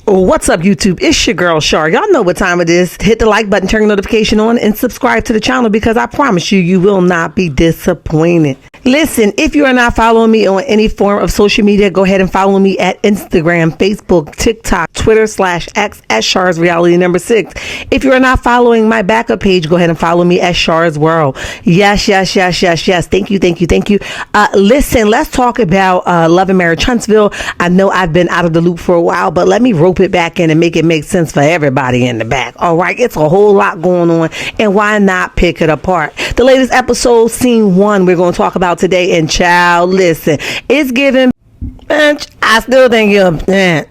What's up, YouTube? It's your girl, Shar. Y'all know what time it is. Hit the like button, turn the notification on, and subscribe to the channel because I promise you, you will not be disappointed. Listen, if you are not following me on any form of social media, go ahead and follow me at Instagram, Facebook, TikTok, Twitter /X at Shar's Reality number 6. If you are not following my backup page, go ahead and follow me at Shar's World. Yes. Thank you. Listen, let's talk about Love and Marriage Huntsville. I know I've been out of the loop for a while, but let me rope it back in and make it make sense for everybody in the back. All right, it's a whole lot going on, and why not pick it apart? The latest episode, scene 1, we're going to talk about today. And child, listen, it's giving, bitch, I still think you're okay.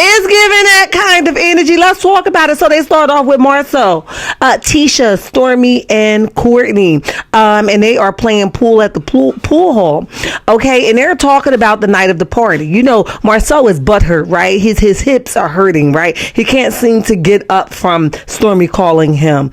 It's giving that kind of energy. Let's talk about it. So they start off with Marsau, Tisha, Stormi, and Courtney. And they are playing pool at the pool hall. Okay. And they're talking about the night of the party. You know, Marsau is butthurt, right? His hips are hurting, right? He can't seem to get up from Stormi calling him,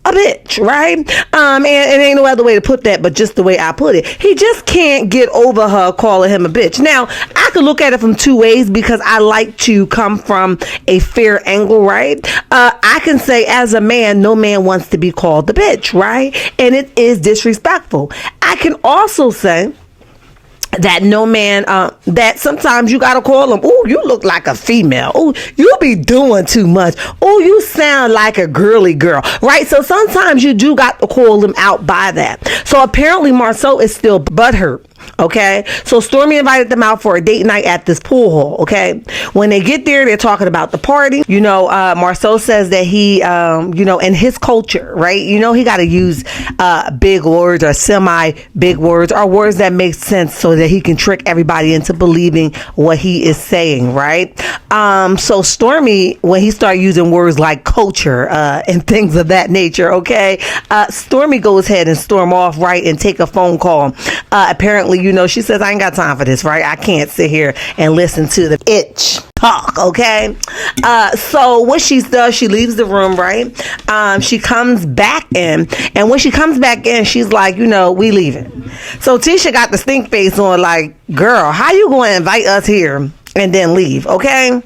a bitch, right? And ain't no other way to put that but just the way I put it. He just can't get over her calling him a bitch. Now, I could look at it from two ways because I like to come from a fair angle, right? I can say as a man, no man wants to be called the bitch, right? And it is disrespectful. I can also say that no man, that sometimes you gotta call them, oh, you look like a female. Oh, you be doing too much. Oh, you sound like a girly girl, right? So sometimes you do got to call them out by that. So apparently Marsau is still butthurt. Okay, so Stormi invited them out for a date night at this pool hall. Okay, when they get there, they're talking about the party. You know, Marsau says that he, you know, in his culture, right? You know, he got to use big words or semi big words or words that make sense so that he can trick everybody into believing what he is saying, right? So Stormi, when he started using words like culture and things of that nature, okay, Stormi goes ahead and storm off, right, and take a phone call. Apparently, you know, she says, I ain't got time for this, right? I can't sit here and listen to the itch talk, okay? So what she does, she leaves the room, right? She comes back in, and when she comes back in, she's like, you know, we leaving. So Tisha got the stink face on, like, girl, how you going to invite us here and then leave, okay?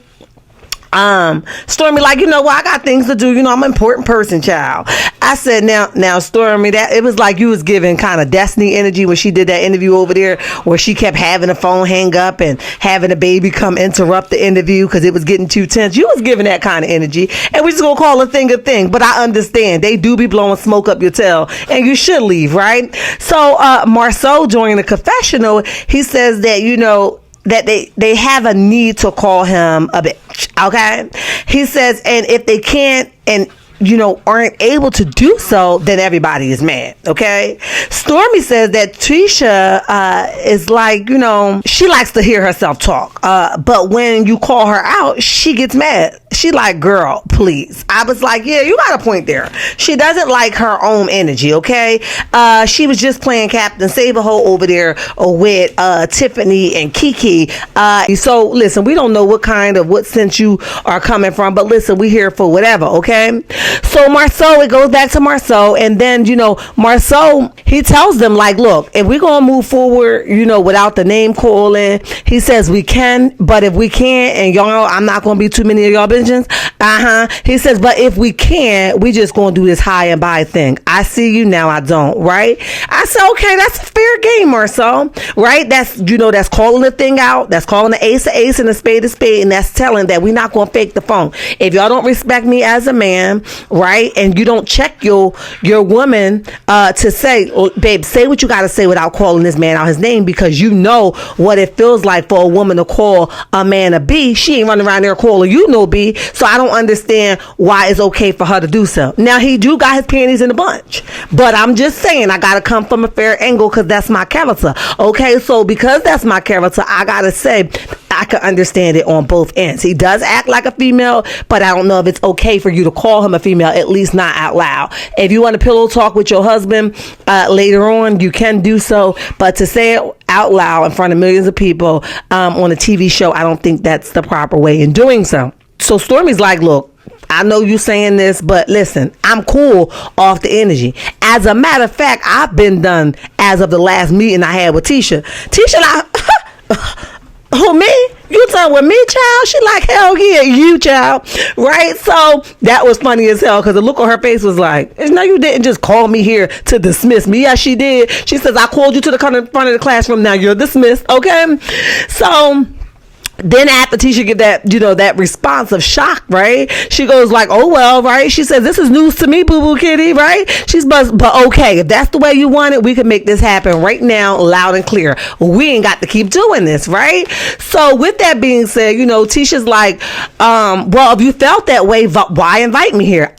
Stormi like, you know what, I got things to do, you know, I'm an important person, child. I said, now Stormi, that it was like you was giving kind of Destiny energy when she did that interview over there where she kept having the phone hang up and having a baby come interrupt the interview because it was getting too tense. You was giving that kind of energy, and we just gonna call a thing, but I understand they do be blowing smoke up your tail and you should leave, right? So Marsau during the confessional, he says that, you know, that they have a need to call him a bitch, okay? He says, and if they can't and, you know, aren't able to do so, then everybody is mad, okay? Stormi says that Tisha is like, you know, she likes to hear herself talk, but when you call her out, she gets mad. She like, girl, please. I was like, yeah, you got a point there. She doesn't like her own energy, okay? She was just playing Captain Save-A-Ho over there with Tiffany and Kiki. So listen, we don't know what sense you are coming from, but listen, we here for whatever, okay? So Marsau, it goes back to Marsau, and then, you know, Marsau, he tells them, like, look, if we're gonna move forward, you know, without the name calling, he says we can, but if we can't, and y'all, I'm not gonna be too many of y'all bitches. He says, but if we can't, we just gonna do this high and by thing. I see you now, I don't, right? I said, okay, that's a fair game, Marsau, right? That's, you know, that's calling the thing out, that's calling the ace a ace and a spade, and that's telling that we're not gonna fake the phone. If y'all don't respect me as a man, right, and you don't check your woman to say, oh, babe, say what you gotta say without calling this man out his name, because you know what it feels like for a woman to call a man a B. She ain't running around there calling you no B. So I don't understand why it's okay for her to do so. Now, he do got his panties in a bunch, but I'm just saying I gotta come from a fair angle because that's my character, okay? So because that's my character, I gotta say I can understand it on both ends. He does act like a female, but I don't know if it's okay for you to call him a female, at least not out loud. If you want to pillow talk with your husband later on, you can do so, but to say it out loud in front of millions of people on a TV show, I don't think that's the proper way in doing so. So Stormi's like, look, I know you saying this, but listen, I'm cool off the energy. As a matter of fact, I've been done as of the last meeting I had with Tisha. Tisha, like, Who, me? You talking with me, child? She like, hell yeah, you, child. Right? So that was funny as hell because the look on her face was like, no, you didn't just call me here to dismiss me. Yes, she did. She says, I called you to the front of the classroom. Now you're dismissed. Okay? So then after Tisha get that, that response of shock, right? She goes like, oh, well, right? She says, this is news to me, boo-boo kitty, right? She's but okay, if that's the way you want it, we can make this happen right now, loud and clear. We ain't got to keep doing this, right? So with that being said, Tisha's like, well, if you felt that way, why invite me here?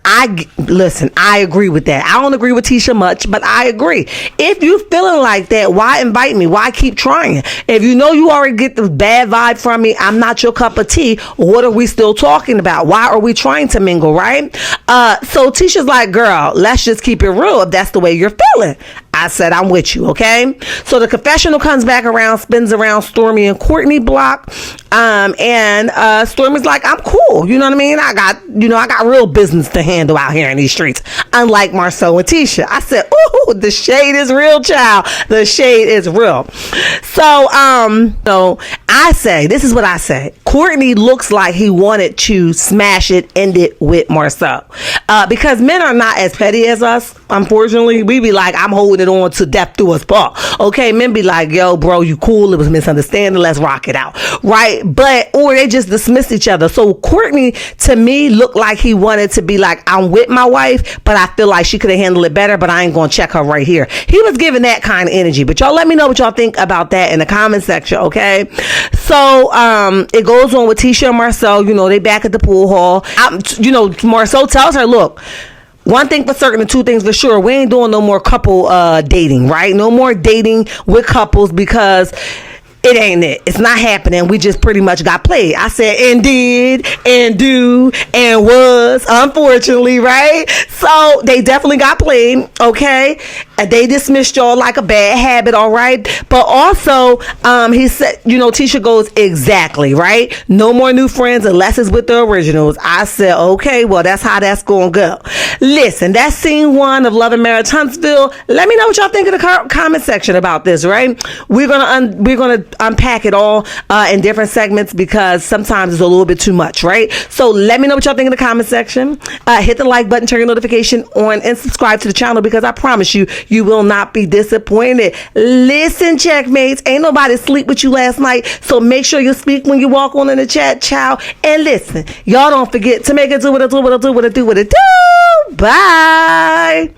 Listen, I agree with that. I don't agree with Tisha much, but I agree. If you feeling like that, why invite me? Why keep trying? If you know you already get the bad vibe from me, I'm not your cup of tea. What are we still talking about? Why are we trying to mingle, right? So Tisha's like, girl, let's just keep it real if that's the way you're feeling. I said, I'm with you, okay? So the confessional comes back around, spins around Stormi and Courtney block. And Stormi's like, I'm cool. You know what I mean? I got real business to handle out here in these streets. Unlike Marsau and Tisha. I said, ooh, the shade is real, child. The shade is real. So I say, this is what I say. Courtney looks like he wanted to smash it, end it with Marsau. Because men are not as petty as us, unfortunately. We be like, I'm holding it on to death do us part. Okay, men be like, yo, bro, you cool. It was a misunderstanding. Let's rock it out. Right? Or they just dismiss each other. So Courtney, to me, looked like he wanted to be like, I'm with my wife, but I feel like she could have handled it better, but I ain't going to check her right here. He was giving that kind of energy. But y'all let me know what y'all think about that in the comment section, okay? So it goes on with Tisha and Marsau. They back at the pool hall. Marsau tells her, look, one thing for certain and two things for sure, we ain't doing no more couple dating, right? No more dating with couples because it ain't it. It's not happening. We just pretty much got played. I said, and did, and do, and was, unfortunately, right? So they definitely got played, okay? And they dismissed y'all like a bad habit, all right? But also, he said, Tisha goes, exactly, right? No more new friends unless it's with the originals. I said, okay, well, that's how that's going to go. Listen, that's scene 1 of Love and Marriage Huntsville. Let me know what y'all think in the comment section about this, right? We're gonna unpack it all in different segments because sometimes it's a little bit too much, right? So let me know what y'all think in the comment section. Hit the like button, turn your notification on, and subscribe to the channel because I promise you, you will not be disappointed. Listen, checkmates, ain't nobody sleep with you last night, so make sure you speak when you walk on in the chat, child. And listen, y'all don't forget to make it do what it do, what it do, what it do, what it do. Bye.